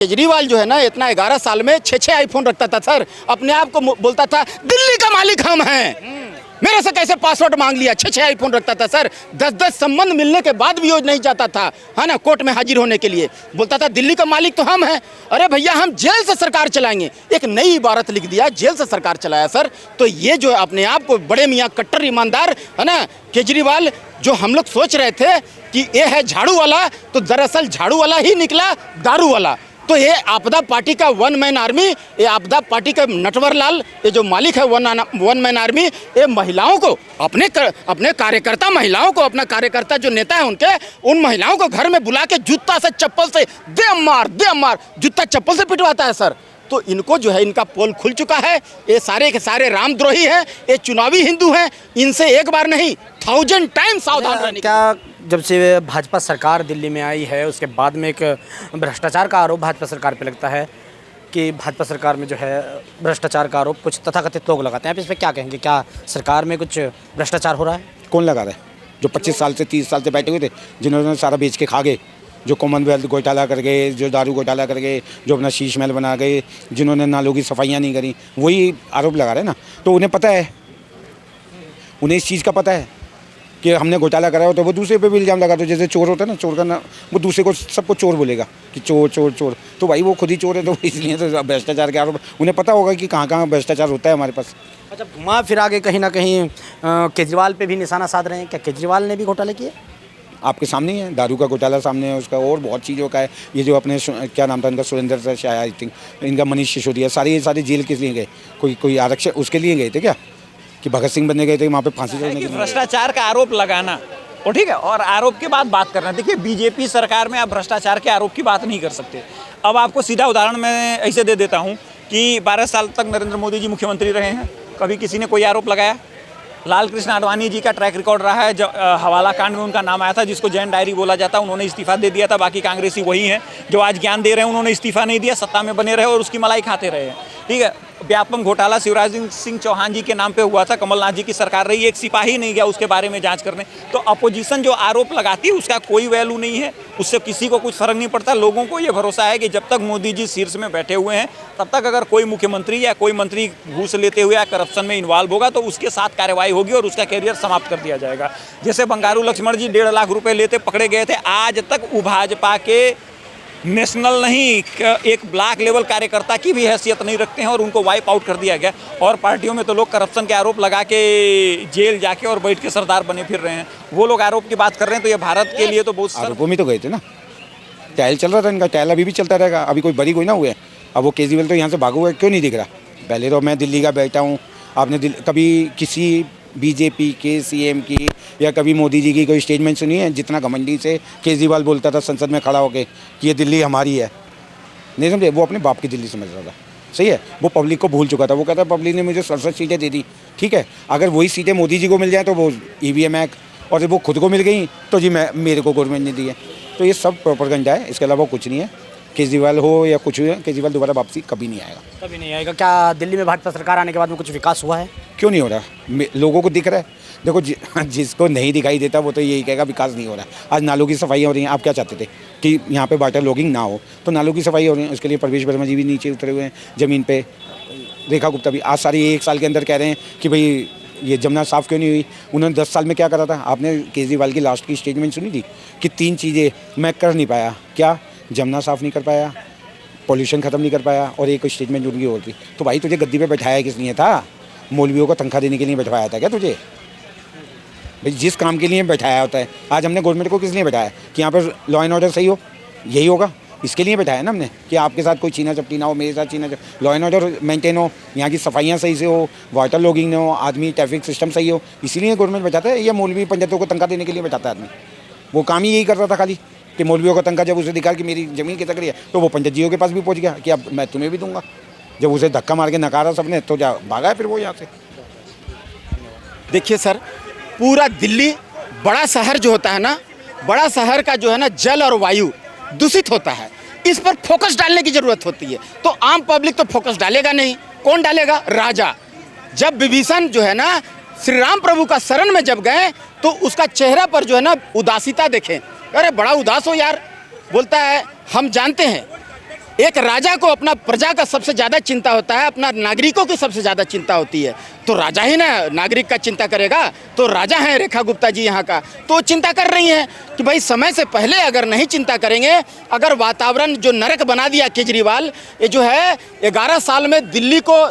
केजरीवाल जो है ना इतना 11 साल में 6 आईफोन रखता था सर, अपने आप को बोलता था दिल्ली का मालिक हम हैं। मेरे से कैसे पासवर्ड मांग लिया, 6 आईफोन रखता था सर, 10 संबंध मिलने के बाद भी वो नहीं जाता था, है ना, कोर्ट में हाजिर होने के लिए, बोलता था दिल्ली का मालिक तो हम हैं। अरे भैया हम जेल से सरकार चलाएंगे, एक नई इबारत लिख दिया, जेल से सरकार चलाया सर। तो ये जो अपने आप को बड़े मियाँ कट्टर ईमानदार, है ना, केजरीवाल, जो हम लोग सोच रहे थे कि ये है झाड़ू वाला, तो दरअसल झाड़ू वाला ही निकला दारू वाला। तो ये आपदा पार्टी का वन मैन आर्मी, ये आपदा पार्टी के नटवर लाल, ये जो मालिक है वन मैन आर्मी, ये महिलाओं को अपने कार्यकर्ता महिलाओं को, अपना कार्यकर्ता जो नेता है उनके, उन महिलाओं को घर में बुला के जूता से चप्पल से दे मार जूता चप्पल से पिटवाता है सर। तो इनको जो है इनका पोल खुल चुका है, ये सारे के सारे रामद्रोही हैं, ये चुनावी हिंदू हैं, इनसे एक बार नहीं 1000 टाइम सावधान रहने। क्या जब से भाजपा सरकार दिल्ली में आई है उसके बाद में एक भ्रष्टाचार का आरोप भाजपा सरकार पे लगता है कि भाजपा सरकार में जो है भ्रष्टाचार का आरोप कुछ तथाकथित लोग लगाते हैं, आप इस पर क्या कहेंगे? क्या सरकार में कुछ भ्रष्टाचार हो रहा है? कौन लगा रहा है? जो 25 साल से 30 साल से बैठे हुए थे, जिन्होंने सारा बेच के खा गए, जो कॉमनवेल्थ घोटाला कर गए, जो दारू घोटाला कर गए, जो अपना शीश महल बना गए, जिन्होंने नालों की सफाइयाँ नहीं करी, वही आरोप लगा रहे हैं ना। तो उन्हें पता है, उन्हें इस चीज़ का पता है कि हमने घोटाला करा हो, तो वो दूसरे पे भी इल्ज़ाम लगा दो। जैसे चोर होता है ना, चोर का ना, वो दूसरे को सबको चोर बोलेगा कि चोर चोर चोर, तो भाई वो खुद ही चोर है, तो इसलिए तो भ्रष्टाचार के आरोप। उन्हें पता होगा कि कहाँ कहाँ भ्रष्टाचार होता है हमारे पास। अच्छा, घुमा फिरा के कहीं ना कहीं केजरीवाल पे भी निशाना साध रहे हैं, क्या केजरीवाल ने भी घोटाले किए? आपके सामने ही है, दारू का घोटाला सामने है उसका, और बहुत चीज़ों का है। ये जो अपने क्या नाम था इनका, सुरेंद्र शाह आई थिंक, इनका मनीष सिसोदिया, सारे जेल किस लिए गए? कोई आरक्षण उसके लिए गए थे क्या, कि भगत सिंह बनने गए थे वहाँ पे फांसी चढ़ने के लिए? भ्रष्टाचार का आरोप लगाना और ठीक है, और आरोप के बाद बात करना। देखिए बीजेपी सरकार में आप भ्रष्टाचार के आरोप की बात नहीं कर सकते। अब आपको सीधा उदाहरण मैं ऐसे दे देता हूँ कि 12 साल तक नरेंद्र मोदी जी मुख्यमंत्री रहे हैं, कभी किसी ने कोई आरोप लगाया? लाल कृष्ण आडवाणी जी का ट्रैक रिकॉर्ड रहा है, जब हवाला कांड में उनका नाम आया था, जिसको जैन डायरी बोला जाता है, उन्होंने इस्तीफा दे दिया था। बाकी कांग्रेसी वही हैं जो आज ज्ञान दे रहे हैं, उन्होंने इस्तीफा नहीं दिया, सत्ता में बने रहे और उसकी मलाई खाते रहे हैं। ठीक है, व्यापम घोटाला शिवराज सिंह चौहान जी के नाम पे हुआ था, कमलनाथ जी की सरकार रही, एक सिपाही नहीं गया उसके बारे में जांच करने। तो अपोजिशन जो आरोप लगाती है उसका कोई वैल्यू नहीं है, उससे किसी को कुछ फर्क नहीं पड़ता। लोगों को ये भरोसा है कि जब तक मोदी जी शीर्ष में बैठे हुए हैं, तब तक अगर कोई मुख्यमंत्री या कोई मंत्री घूस लेते हुए या करप्शन में इन्वॉल्व होगा तो उसके साथ कार्रवाई होगी और उसका कैरियर समाप्त कर दिया जाएगा। जैसे बंगारू लक्ष्मण जी 1.5 लाख रुपए लेते पकड़े गए थे, आज तक वो भाजपा के नेशनल नहीं, एक ब्लॉक लेवल कार्यकर्ता की भी हैसियत नहीं रखते हैं और उनको वाइप आउट कर दिया गया। और पार्टियों में तो लोग करप्शन के आरोप लगा के जेल जाके और बैठ के सरदार बने फिर रहे हैं। वो लोग आरोप की बात कर रहे हैं, तो ये भारत के लिए तो बहुत आरोपों में तो गए थे ना, ट्रायल चल रहा था इनका, ट्रायल अभी भी चलता रहेगा, अभी कोई बरी कोई ना हुए हैं। अब वो केजरीवाल तो यहाँ से भागा हुआ है, क्यों नहीं दिख रहा? पहले तो मैं दिल्ली का बैठा हूँ, आपने कभी किसी बीजेपी के सीएम की या कभी मोदी जी की कोई स्टेटमेंट सुनी है जितना घमंडी से केजरीवाल बोलता था संसद में खड़ा होकर कि ये दिल्ली हमारी है? नहीं समझे, वो अपने बाप की दिल्ली समझ रहा था। सही है, वो पब्लिक को भूल चुका था। वो कहता पब्लिक ने मुझे 67 सीटें दे दी, ठीक है, अगर वही सीटें मोदी जी को मिल जाए तो वो EVM हैक, और जब वो खुद को मिल गई तो जी मेरे को गवर्नमेंट ने दी है। तो ये सब प्रोपेगेंडा है, इसके अलावा कुछ नहीं है। केजरीवाल हो या कुछ हो, केजरीवाल दोबारा वापसी कभी नहीं आएगा, कभी नहीं आएगा। क्या दिल्ली में भाजपा सरकार आने के बाद में कुछ विकास हुआ है? क्यों नहीं हो रहा? लोगों को दिख रहा है। देखो जिसको नहीं दिखाई देता वो तो यही कहेगा विकास नहीं हो रहा है। आज नालों की सफाई हो रही है, आप क्या चाहते थे कि यहाँ पे वाटर लॉगिंग ना हो, तो नालों की सफाई हो रही है। उसके लिए प्रवेश वर्मा जी भी नीचे उतरे हुए हैं ज़मीन पे, रेखा गुप्ता भी आज सारी 1 साल के अंदर कह रहे हैं कि भाई ये जमुना साफ़ क्यों नहीं हुई। उन्होंने 10 साल में क्या करा था? आपने केजरीवाल की लास्ट की स्टेटमेंट सुनी थी कि 3 चीज़ें मैं कर नहीं पाया। क्या? जमुना साफ़ नहीं कर पाया, पॉल्यूशन ख़त्म नहीं कर पाया, और एक स्टेटमेंट उनकी और थी। तो भाई तुझे गद्दी पे बैठाया किस लिए था? मौलवियों को तनख्वाह देने के लिए बैठाया था क्या तुझे? भाई जिस काम के लिए बैठाया होता है, आज हमने गवर्नमेंट को किस लिए बैठाया? कि यहाँ पर लॉ एंड ऑर्डर सही हो, यही होगा, इसके लिए बैठाया ना हमने कि आपके साथ कोई छीना झपटी ना हो, मेरे साथ छीना झपटी, लॉ एंड ऑर्डर मेंटेन हो, यहाँ की सफाइयाँ सही से हो, वाटर लॉगिंग न हो, आदमी ट्रैफिक सिस्टम सही हो, इसीलिए गवर्नमेंट बैठाता है। या मौलवी पंडितों को तनख्वाह देने के लिए बैठाता है आदमी? वो काम ही यही कर रहा था खाली कि मौलवियों का तनख्वाह, जब उसे दिखा कि मेरी ज़मीन की तकरी है तो वो पंडित जियों के पास भी पहुँच गया कि अब मैं तुम्हें भी दूंगा। जब उसे धक्का मार के नकारा सबने तो जा भागा है फिर वो यहाँ से। देखिए सर, पूरा दिल्ली बड़ा शहर जो होता है ना, बड़ा शहर का जो है ना जल और वायु दूषित होता है, इस पर फोकस डालने की ज़रूरत होती है। तो आम पब्लिक तो फोकस डालेगा नहीं, कौन डालेगा? राजा। जब विभीषण जो है ना श्री राम प्रभु का शरण में जब गए तो उसका चेहरा पर जो है ना उदासीता देखें, अरे बड़ा उदास हो यार। बोलता है हम जानते हैं एक राजा को अपना प्रजा का सबसे ज़्यादा चिंता होता है, अपना नागरिकों की सबसे ज़्यादा चिंता होती है। तो राजा ही ना नागरिक का चिंता करेगा, तो राजा हैं रेखा गुप्ता जी यहाँ का, तो चिंता कर रही हैं कि भाई समय से पहले अगर नहीं चिंता करेंगे, अगर वातावरण जो नरक बना दिया केजरीवाल, ये जो है 11 साल में दिल्ली को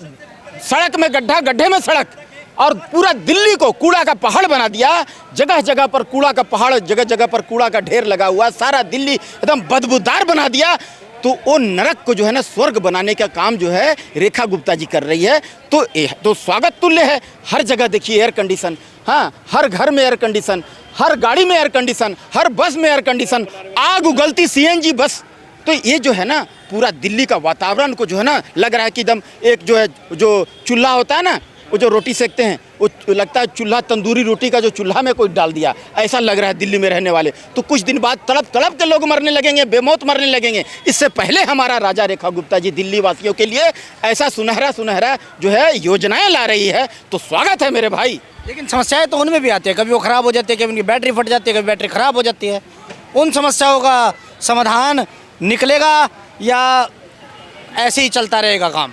सड़क में गड्ढा, गड्ढे में सड़क, और पूरा दिल्ली को कूड़ा का पहाड़ बना दिया। जगह जगह पर कूड़ा का पहाड़, जगह जगह पर कूड़ा का ढेर लगा हुआ, सारा दिल्ली एकदम बदबूदार बना दिया। तो वो नरक को जो है ना स्वर्ग बनाने का काम जो है रेखा गुप्ता जी कर रही है। तो स्वागत तुल्य है। हर जगह देखिए एयर कंडीशन, हाँ, हर घर में एयर कंडीशन, हर गाड़ी में एयर कंडीशन, हर बस में एयर कंडीशन, आग उगलती सीएनजी बस। तो ये जो है ना पूरा दिल्ली का वातावरण को जो है ना लग रहा है कि एकदम एक जो है जो चूल्हा होता है ना, वो जो रोटी सेकते हैं, वो लगता है चूल्हा, तंदूरी रोटी का जो चूल्हा में कोई डाल दिया, ऐसा लग रहा है दिल्ली में रहने वाले। तो कुछ दिन बाद तड़प तड़प के लोग मरने लगेंगे, बेमौत मरने लगेंगे। इससे पहले हमारा राजा रेखा गुप्ता जी दिल्ली वासियों के लिए ऐसा सुनहरा सुनहरा जो है योजनाएं ला रही है, तो स्वागत है मेरे भाई। लेकिन समस्याएं तो उनमें भी आती है, कभी वो ख़राब हो जाती है, कभी उनकी बैटरी फट जाती है, कभी बैटरी ख़राब हो जाती है। उन समस्याओं का समाधान निकलेगा या ऐसे ही चलता रहेगा काम?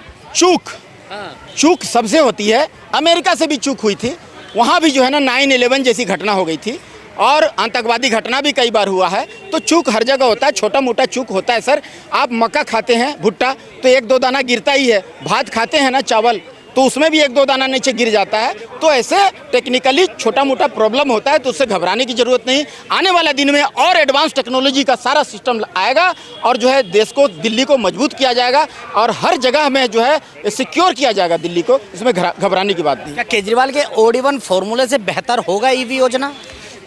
चूक सबसे होती है। अमेरिका से भी चूक हुई थी, वहाँ भी जो है ना 9/11 जैसी घटना हो गई थी, और आतंकवादी घटना भी कई बार हुआ है। तो चूक हर जगह होता है, छोटा मोटा चूक होता है सर। आप मक्का खाते हैं, भुट्टा, तो 1-2 दाना गिरता ही है। भात खाते हैं ना, चावल, तो उसमें भी 1-2 दाना नीचे गिर जाता है। तो ऐसे टेक्निकली छोटा मोटा प्रॉब्लम होता है, तो उससे घबराने की ज़रूरत नहीं। आने वाला दिन में और एडवांस टेक्नोलॉजी का सारा सिस्टम आएगा, और जो है देश को, दिल्ली को मजबूत किया जाएगा, और हर जगह में जो है सिक्योर किया जाएगा दिल्ली को। इसमें घबराने की बात नहीं। क्या केजरीवाल के OD1 फॉर्मूले से बेहतर होगा ईवी योजना?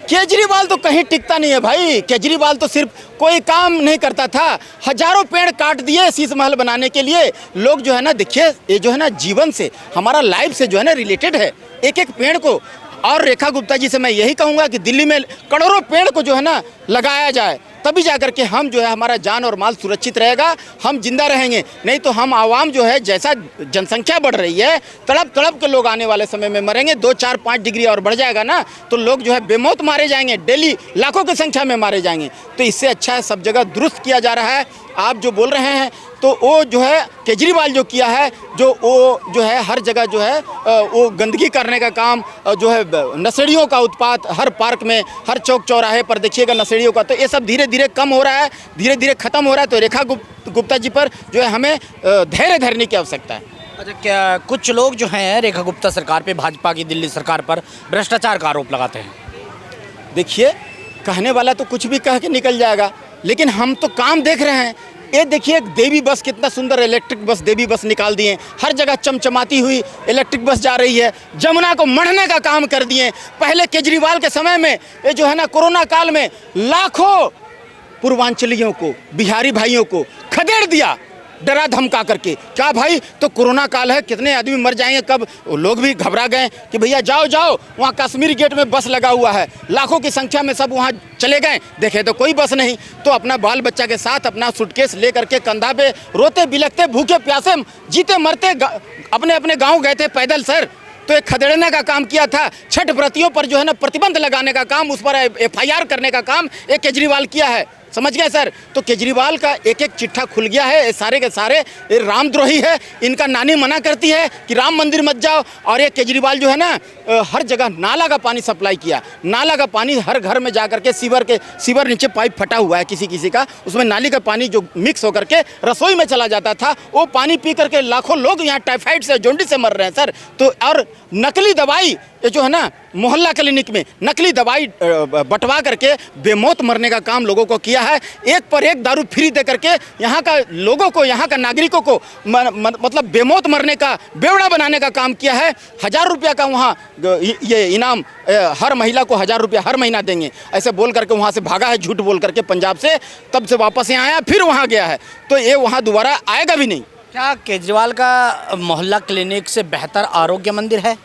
केजरीवाल तो कहीं टिकता नहीं है भाई। केजरीवाल तो सिर्फ कोई काम नहीं करता था, हजारों पेड़ काट दिए शीश महल बनाने के लिए। लोग जो है ना, देखिए ये जो है ना जीवन से, हमारा लाइफ से जो है ना रिलेटेड है एक एक पेड़ को। और रेखा गुप्ता जी से मैं यही कहूँगा कि दिल्ली में करोड़ों पेड़ को जो है ना लगाया जाए, तभी जा कर के हम जो है हमारा जान और माल सुरक्षित रहेगा, हम जिंदा रहेंगे। नहीं तो हम आवाम जो है, जैसा जनसंख्या बढ़ रही है, तड़प तड़प के लोग आने वाले समय में मरेंगे। 2, 4, 5 डिग्री और बढ़ जाएगा ना, तो लोग जो है बेमौत मारे जाएंगे, डेली लाखों की संख्या में मारे जाएंगे। तो इससे अच्छा है सब जगह दुरुस्त किया जा रहा है। आप जो बोल रहे हैं, तो वो जो है केजरीवाल जो किया है, वो जो है हर जगह जो है वो गंदगी करने का काम, जो है नशेड़ियों का उत्पात, हर पार्क में, हर चौक चौराहे पर देखिएगा नशेड़ियों का। तो ये सब धीरे धीरे कम हो रहा है, धीरे धीरे खत्म हो रहा है। तो रेखा गुप्ता जी पर जो है हमें धैर्य धरने की आवश्यकता है। अच्छा, क्या कुछ लोग जो हैं रेखा गुप्ता सरकार पे, भाजपा की दिल्ली सरकार पर भ्रष्टाचार का आरोप लगाते हैं? देखिए, कहने वाला तो कुछ भी कह के निकल जाएगा, लेकिन हम तो काम देख रहे हैं। ये देखिए देवी बस, कितना सुंदर इलेक्ट्रिक बस, देवी बस निकाल दिए, हर जगह चमचमाती हुई इलेक्ट्रिक बस जा रही है। जमुना को मढ़ने का काम कर दिए। पहले केजरीवाल के समय में ये जो है ना कोरोना काल में लाखों पूर्वांचलियों को, बिहारी भाइयों को खदेड़ दिया, डरा धमका करके। क्या भाई, तो कोरोना काल है, कितने आदमी मर जाएंगे कब। लोग भी घबरा गए कि भैया जाओ जाओ, वहाँ कश्मीर गेट में बस लगा हुआ है, लाखों की संख्या में सब वहाँ चले गए। देखे तो कोई बस नहीं, तो अपना बाल बच्चा के साथ अपना सूटकेस ले करके कंधा पे, रोते बिलखते, भूखे प्यासे, जीते मरते अपने अपने गाँव गए थे पैदल सर। तो एक खदेड़ने का काम किया था। छठ व्रतियों पर जो है ना प्रतिबंध लगाने का काम, उस पर FIR करने का काम एक केजरीवाल किया है। समझ गए सर। तो केजरीवाल का एक एक चिट्ठा खुल गया है। ये सारे के सारे ये रामद्रोही है। इनका नानी मना करती है कि राम मंदिर मत जाओ, और ये केजरीवाल जो है ना हर जगह नाला का पानी सप्लाई किया। नाला का पानी हर घर में जा करके, सीवर नीचे पाइप फटा हुआ है किसी किसी का, उसमें नाली का पानी जो मिक्स होकर के रसोई में चला जाता था, वो पानी पी करके लाखों लोग यहाँ टाइफाइड से, जॉन्डिस से मर रहे हैं सर। तो और नकली दवाई, ये जो है ना मोहल्ला क्लिनिक में नकली दवाई बंटवा करके बेमौत मरने का काम लोगों को किया है। एक पर एक दारू फ्री दे करके यहाँ का लोगों को, यहाँ का नागरिकों को मतलब बेमौत मरने का, बेवड़ा बनाने का काम किया है। 1000 रुपया का वहाँ ये इनाम, हर महिला को 1000 रुपया हर महीना देंगे, ऐसे बोल करके वहाँ से भागा है, झूठ बोल करके पंजाब से। तब से वापस यहाँ आया, फिर वहाँ गया है, तो ये वहाँ दोबारा आएगा भी नहीं। क्या केजरीवाल का मोहल्ला क्लिनिक से बेहतर आरोग्य मंदिर है?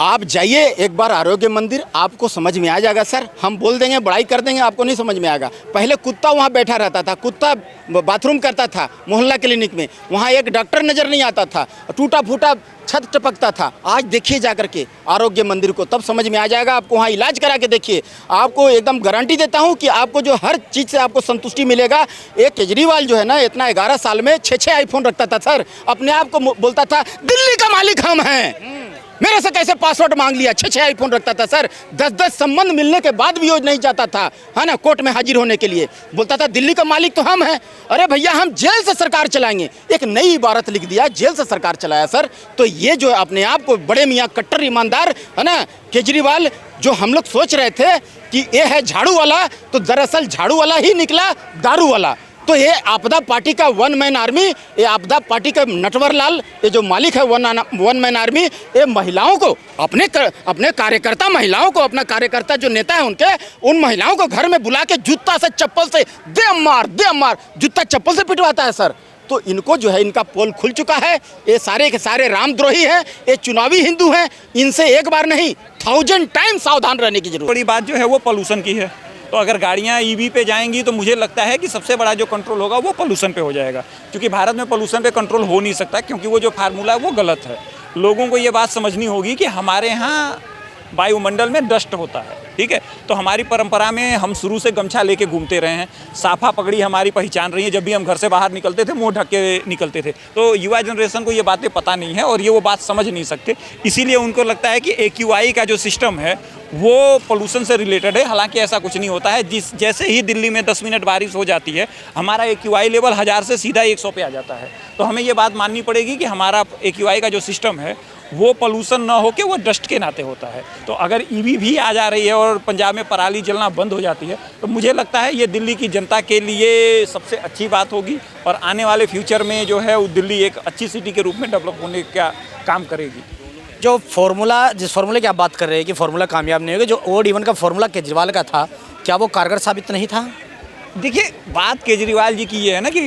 आप जाइए एक बार आरोग्य मंदिर, आपको समझ में आ जाएगा सर। हम बोल देंगे, बड़ाई कर देंगे, आपको नहीं समझ में आएगा। पहले कुत्ता वहाँ बैठा रहता था, कुत्ता बाथरूम करता था मोहल्ला क्लिनिक में, वहाँ एक डॉक्टर नज़र नहीं आता था, टूटा फूटा छत टपकता था। आज देखिए जा करके आरोग्य मंदिर को, तब समझ में आ जाएगा। आपको वहाँ इलाज करा के देखिए, आपको एकदम गारंटी देता हूँ कि आपको जो हर चीज़ से आपको संतुष्टि मिलेगा। एक केजरीवाल जो है ना, इतना 11 साल में 6 आईफोन रखता था सर, अपने आप को बोलता था दिल्ली का मालिक हम हैं। मेरे से कैसे पासवर्ड मांग लिया, 6 आईफोन रखता था सर, 10 संबंध मिलने के बाद भी वो नहीं जाता था, है ना, कोर्ट में हाजिर होने के लिए। बोलता था दिल्ली का मालिक तो हम हैं। अरे भैया, हम जेल से सरकार चलाएंगे, एक नई इबारत लिख दिया, जेल से सरकार चलाया सर। तो ये जो अपने आप को बड़े मियाँ कट्टर ईमानदार, है ना, केजरीवाल, जो हम लोग सोच रहे थे कि ये है झाड़ू वाला, तो दरअसल झाड़ू वाला ही निकला दारू वाला। तो ये आपदा पार्टी का वन मैन आर्मी, ये आपदा पार्टी का नटवर लाल, ये जो मालिक है वन मैन आर्मी, ये महिलाओं को अपने कार्यकर्ता महिलाओं को, अपना कार्यकर्ता जो नेता है उनके, उन महिलाओं को घर में बुला के जूता से चप्पल से दे मार जूता चप्पल से पिटवाता है सर। तो इनको जो है, इनका पोल खुल चुका है। ये सारे के सारे रामद्रोही हैं, ये चुनावी हिंदू हैं। इनसे एक बार नहीं 1000 टाइम सावधान रहने की जरूरत। बड़ी बात जो है वो पोल्यूशन की है। तो अगर गाड़ियाँ ईवी पे जाएंगी तो मुझे लगता है कि सबसे बड़ा जो कंट्रोल होगा वो पोल्यूशन पे हो जाएगा, क्योंकि भारत में पोल्यूशन पे कंट्रोल हो नहीं सकता, क्योंकि वो जो फार्मूला है वो गलत है। लोगों को ये बात समझनी होगी कि हमारे यहाँ वायुमंडल में डस्ट होता है, ठीक है। तो हमारी परंपरा में हम शुरू से गमछा लेके घूमते रहे हैं, साफा पगड़ी हमारी पहचान रही है। जब भी हम घर से बाहर निकलते थे मुंह ढक के निकलते थे। तो युवा जनरेशन को ये बातें पता नहीं है और ये वो बात समझ नहीं सकते, इसीलिए उनको लगता है कि AQI का जो सिस्टम है वो पोल्यूशन से रिलेटेड है। हालांकि ऐसा कुछ नहीं होता है। जैसे ही दिल्ली में 10 मिनट बारिश हो जाती है, हमारा AQI लेवल 1000 से सीधा 100 पे आ जाता है। तो हमें ये बात माननी पड़ेगी कि हमारा AQI का जो सिस्टम है वो पोल्यूशन ना हो के वो डस्ट के नाते होता है। तो अगर EV भी आ जा रही है और पंजाब में पराली जलना बंद हो जाती है, तो मुझे लगता है ये दिल्ली की जनता के लिए सबसे अच्छी बात होगी और आने वाले फ्यूचर में जो है वो दिल्ली एक अच्छी सिटी के रूप में डेवलप होने का काम करेगी। जो फार्मूला, जिस फार्मूले की आप बात कर रहे हैं कि फार्मूला कामयाब नहीं होगा, जो ओड इवन का फार्मूला केजरीवाल का था, क्या वो कारगर साबित नहीं था? देखिए, बात केजरीवाल जी की ये है ना कि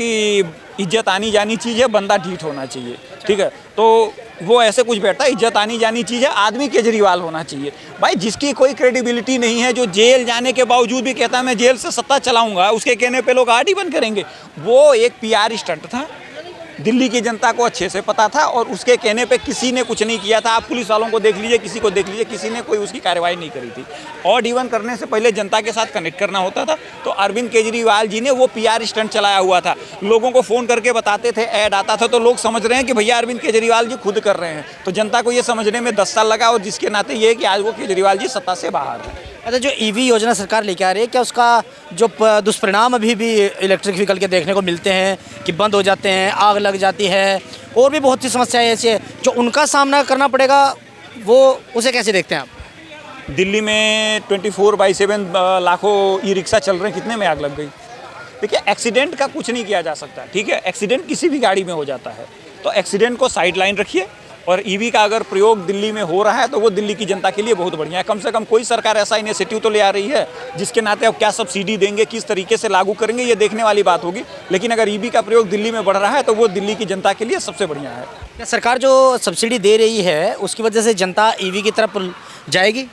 इज्जत आनी जानी चीज़ है, बंदा ढीठ होना चाहिए, ठीक है। तो वो ऐसे कुछ बैठता है, इज्जत आनी जानी चीज़ है, आदमी केजरीवाल होना चाहिए। भाई, जिसकी कोई क्रेडिबिलिटी नहीं है, जो जेल जाने के बावजूद भी कहता है मैं जेल से सत्ता चलाऊंगा, उसके कहने पे लोग आरडी बंद करेंगे, वो एक PR स्टंट था। दिल्ली की जनता को अच्छे से पता था और उसके कहने पे किसी ने कुछ नहीं किया था। आप पुलिस वालों को देख लीजिए, किसी को देख लीजिए, किसी ने कोई उसकी कार्रवाई नहीं करी थी। ऑड इवन करने से पहले जनता के साथ कनेक्ट करना होता था। तो अरविंद केजरीवाल जी ने वो PR स्टंट चलाया हुआ था। लोगों को फ़ोन करके बताते थे, ऐड आता था, तो लोग समझ रहे हैं कि भैया अरविंद केजरीवाल जी खुद कर रहे हैं। तो जनता को ये समझने में 10 साल लगा और जिसके नाते ये है कि आज वो केजरीवाल जी सत्ता से बाहर हैं। अच्छा, जो EV योजना सरकार लेके आ रही है, क्या उसका जो दुष्परिणाम अभी भी इलेक्ट्रिक व्हीकल के देखने को मिलते हैं कि बंद हो जाते हैं, आग लग जाती है, और भी बहुत सी समस्याएं ऐसी है जो उनका सामना करना पड़ेगा, वो उसे कैसे देखते हैं आप? दिल्ली में 24/7 लाखों ई-रिक्शा चल रहे हैं, कितने में आग लग गई? देखिए, एक्सीडेंट का कुछ नहीं किया जा सकता, ठीक है। एक्सीडेंट किसी भी गाड़ी में हो जाता है, तो एक्सीडेंट को साइड लाइन रखिए। और EV का अगर प्रयोग दिल्ली में हो रहा है तो वो दिल्ली की जनता के लिए बहुत बढ़िया है। कम से कम कोई सरकार ऐसा इनिशिएटिव तो ले आ रही है जिसके नाते अब क्या सब्सिडी देंगे, किस तरीके से लागू करेंगे, ये देखने वाली बात होगी। लेकिन अगर EV का प्रयोग दिल्ली में बढ़ रहा है तो वो दिल्ली की जनता के लिए सबसे बढ़िया है। क्या सरकार जो सब्सिडी दे रही है उसकी वजह से जनता EV की तरफ जाएगी?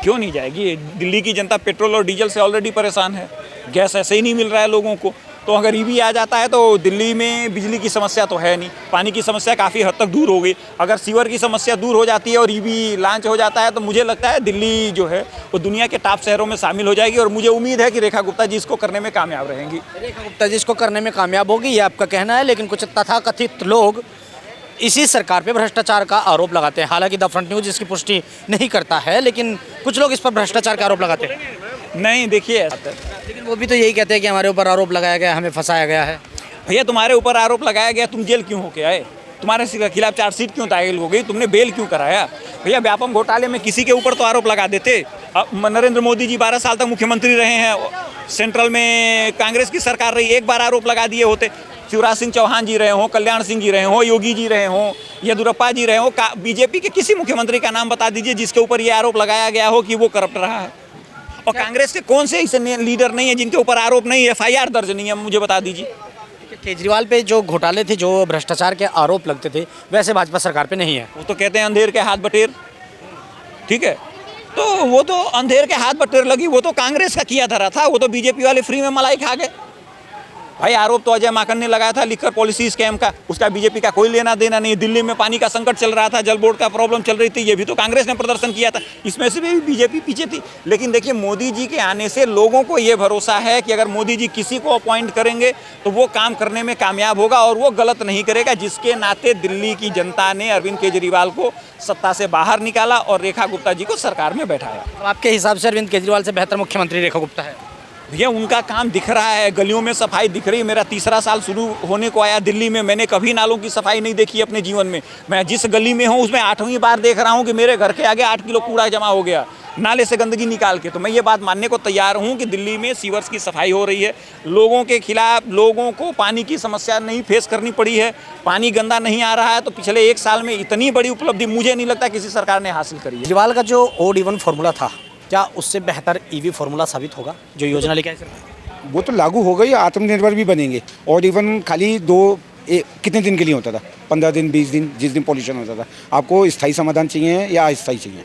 क्यों नहीं जाएगी? दिल्ली की जनता पेट्रोल और डीजल से ऑलरेडी परेशान है, गैस ऐसे ही नहीं मिल रहा है लोगों को। तो अगर EV आ जाता है तो दिल्ली में बिजली की समस्या तो है नहीं, पानी की समस्या काफ़ी हद तक दूर हो गई। अगर सीवर की समस्या दूर हो जाती है और EV लॉन्च हो जाता है तो मुझे लगता है दिल्ली जो है वो दुनिया के टॉप शहरों में शामिल हो जाएगी। और मुझे उम्मीद है कि रेखा गुप्ता जी इसको करने में कामयाब रहेंगी। रेखा गुप्ता जी इसको करने में कामयाब होगी, ये आपका कहना है। लेकिन कुछ तथाकथित लोग इसी सरकार पे भ्रष्टाचार का आरोप लगाते हैं। हालांकि द फ्रंट न्यूज़ इसकी पुष्टि नहीं करता है, लेकिन कुछ लोग इस पर भ्रष्टाचार का आरोप लगाते हैं। नहीं, देखिए, लेकिन वो भी तो यही कहते हैं कि हमारे ऊपर आरोप लगाया गया, हमें फंसाया गया है। भैया, तुम्हारे ऊपर आरोप लगाया गया, तुम जेल क्यों होके आए? तुम्हारे खिलाफ चार्जशीट क्यों दाखिल हो गई? तुमने बेल क्यों कराया? भैया, व्यापम घोटाले में किसी के ऊपर तो आरोप लगा देते। अब नरेंद्र मोदी जी 12 साल तक मुख्यमंत्री रहे हैं, सेंट्रल में कांग्रेस की सरकार रही, एक बार आरोप लगा दिए होते। शिवराज सिंह चौहान जी रहे हों, कल्याण सिंह जी रहे हों, योगी जी रहे हों, येदियुरप्पा जी रहे हों, बीजेपी के किसी मुख्यमंत्री का नाम बता दीजिए जिसके ऊपर ये आरोप लगाया गया हो कि वो करप्ट रहा है। और कांग्रेस के कौन से ऐसे लीडर नहीं है जिनके ऊपर आरोप नहीं है, FIR दर्ज नहीं है, मुझे बता दीजिए। केजरीवाल पे जो घोटाले थे, जो भ्रष्टाचार के आरोप लगते थे, वैसे भाजपा सरकार पे नहीं है। वो तो कहते हैं अंधेर के हाथ बटेर। ठीक है। तो वो तो अंधेर के हाथ बटेर लगी, वो तो कांग्रेस का किया धरा था, वो तो बीजेपी वाले फ्री में मलाई खा गए। भाई आरोप तो अजय माकन ने लगाया था लिकर पॉलिसी स्कैम का, उसका बीजेपी का कोई लेना देना नहीं। दिल्ली में पानी का संकट चल रहा था, जल बोर्ड का प्रॉब्लम चल रही थी, ये भी तो कांग्रेस ने प्रदर्शन किया था, इसमें से भी बीजेपी पीछे थी। लेकिन देखिए मोदी जी के आने से लोगों को ये भरोसा है कि अगर मोदी जी किसी को अपॉइंट करेंगे तो वो काम करने में कामयाब होगा और वो गलत नहीं करेगा, जिसके नाते दिल्ली की जनता ने अरविंद केजरीवाल को सत्ता से बाहर निकाला और रेखा गुप्ता जी को सरकार में बैठाया। तो आपके हिसाब से अरविंद केजरीवाल से बेहतर मुख्यमंत्री रेखा गुप्ता है? भैया उनका काम दिख रहा है, गलियों में सफाई दिख रही है। मेरा तीसरा साल शुरू होने को आया दिल्ली में, मैंने कभी नालों की सफाई नहीं देखी अपने जीवन में। मैं जिस गली में हूँ उसमें 8वीं बार देख रहा हूँ कि मेरे घर के आगे 8 किलो कूड़ा जमा हो गया नाले से गंदगी निकाल के। तो मैं ये बात मानने को तैयार हूँ कि दिल्ली में सीवर्स की सफाई हो रही है, लोगों के खिलाफ लोगों को पानी की समस्या नहीं फेस करनी पड़ी है, पानी गंदा नहीं आ रहा है। तो पिछले 1 साल में इतनी बड़ी उपलब्धि मुझे नहीं लगता किसी सरकार ने हासिल करी है। केजरीवाल का जो ओड इवन फॉर्मूला था, क्या उससे बेहतर ईवी फॉर्मूला साबित होगा जो योजना लेके आए सरकार? वो तो लागू हो गई, आत्मनिर्भर भी बनेंगे। और इवन खाली कितने दिन के लिए होता था, 15 दिन 20 दिन, जिस दिन पॉल्यूशन होता था। आपको स्थायी समाधान चाहिए या अस्थायी चाहिए?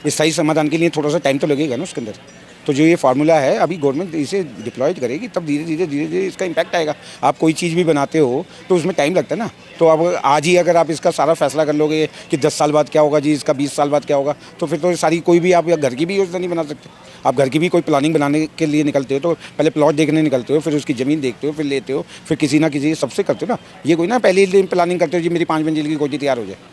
स्थायी समाधान के लिए थोड़ा सा टाइम तो लगेगा ना उसके अंदर। तो जो ये फार्मूला है अभी गवर्नमेंट इसे डिप्लॉयड करेगी, तब धीरे धीरे इसका इम्पैक्ट आएगा। आप कोई चीज़ भी बनाते हो तो उसमें टाइम लगता है ना। तो अब आज ही अगर आप इसका सारा फैसला कर लोगे कि 10 साल बाद क्या होगा जी, इसका 20 साल बाद क्या होगा, तो फिर तो सारी कोई भी आप घर की भी योजना नहीं बना सकते। आप घर की भी कोई प्लानिंग बनाने के लिए निकलते हो तो पहले प्लॉट देखने निकलते हो, फिर उसकी ज़मीन देखते हो, फिर लेते हो, फिर किसी ना किसी सबसे करते हो ना। ये कोई ना पहले ही प्लानिंग करते हो जी मेरी 5 मंजिल की कोठी तैयार हो जाए।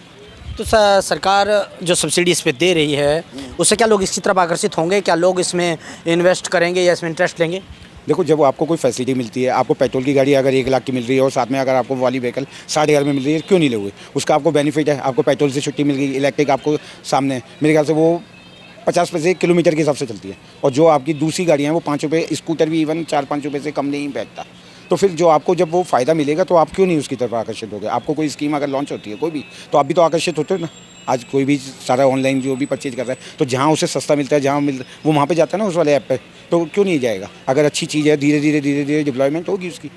तो सरकार जो सब्सिडी इस पे दे रही है उससे क्या लोग इसकी तरफ आकर्षित होंगे? क्या लोग इसमें इन्वेस्ट करेंगे या इसमें इंटरेस्ट लेंगे? देखो जब आपको कोई फैसिलिटी मिलती है, आपको पेट्रोल की गाड़ी अगर 1 लाख की मिल रही है और साथ में अगर आपको वाली व्हीकल 11.5 में मिल रही है, क्यों नहीं लोगे? उसका आपको बेनिफिट है, आपको पेट्रोल से छुट्टी मिल गई, इलेक्ट्रिक आपको सामने, मेरे ख्याल से वो 50 पैसे किलोमीटर के हिसाब से चलती है। और जो आपकी दूसरी गाड़ियाँ हैं वो 5 रुपये, स्कूटर भी इवन 4-5 रुपये से कम नहीं बैठता। तो फिर जो आपको जब वो फ़ायदा मिलेगा तो आप क्यों नहीं उसकी तरफ आकर्षित होगे? आपको कोई स्कीम अगर लॉन्च होती है कोई भी, तो आप भी तो आकर्षित होते हो ना। आज कोई भी सारा ऑनलाइन जो भी परचेज कर रहा है तो जहाँ उसे सस्ता मिलता है, जहाँ वो वहाँ पे जाता है ना उस वाले ऐप पे, तो क्यों नहीं जाएगा? अगर अच्छी चीज़ है, धीरे धीरे डिप्लॉयमेंट होगी उसकी।